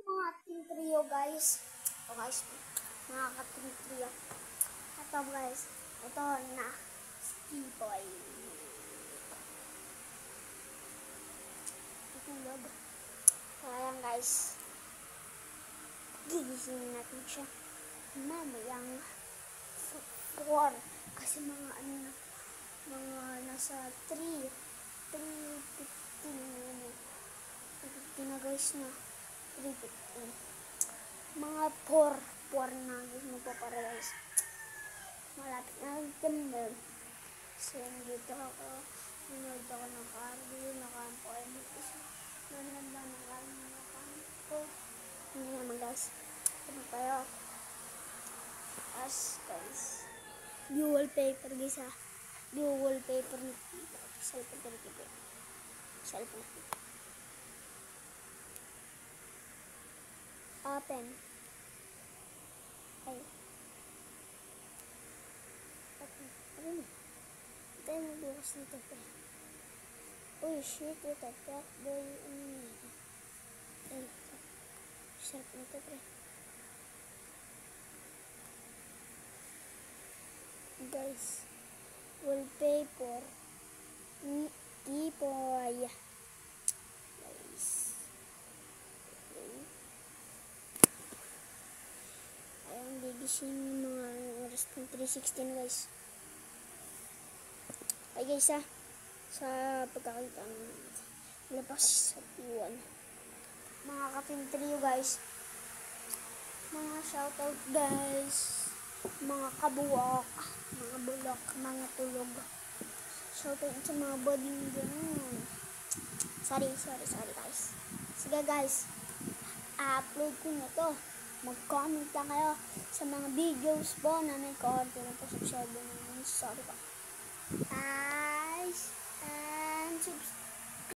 mga team trio guys. O guys, mga ka-team trio. Ito guys, ito na Skiboy. Itulog. Ayan guys, gigisingin natin siya mamayang 4 kasi mga mga nasa 3:15 na guys na 3:15 mga 4 na guys magpapara guys, malapit na ganda. So dito ako nanood ako ng cardio, nakampo ay nananda ng cardio, nakampo hindi naman guys. Ano tayo as guys, view wallpaper guys ha, view wallpaper ni cellphone ko nito, cellphone ko open ay open na tayo magbukas nito pre. Uy shit, what the fuck boy, ay cellphone nito pre guys, wallpaper ni Skiboy guys. Ayun, gigising yung mga oras ng 3:16 guys. Ay guys ha, sa pagkakita ng labas sa P1 mga ka-team trio guys, mga shoutout guys, mga kabuwak, mga bulak, mga tulog, shoutout sa mga bading ganun. Sorry guys. Sige guys, upload ko na to. Mag-comment lang kayo sa mga videos po na may co-order po subscribe naman. Sorry po guys, and subscribe.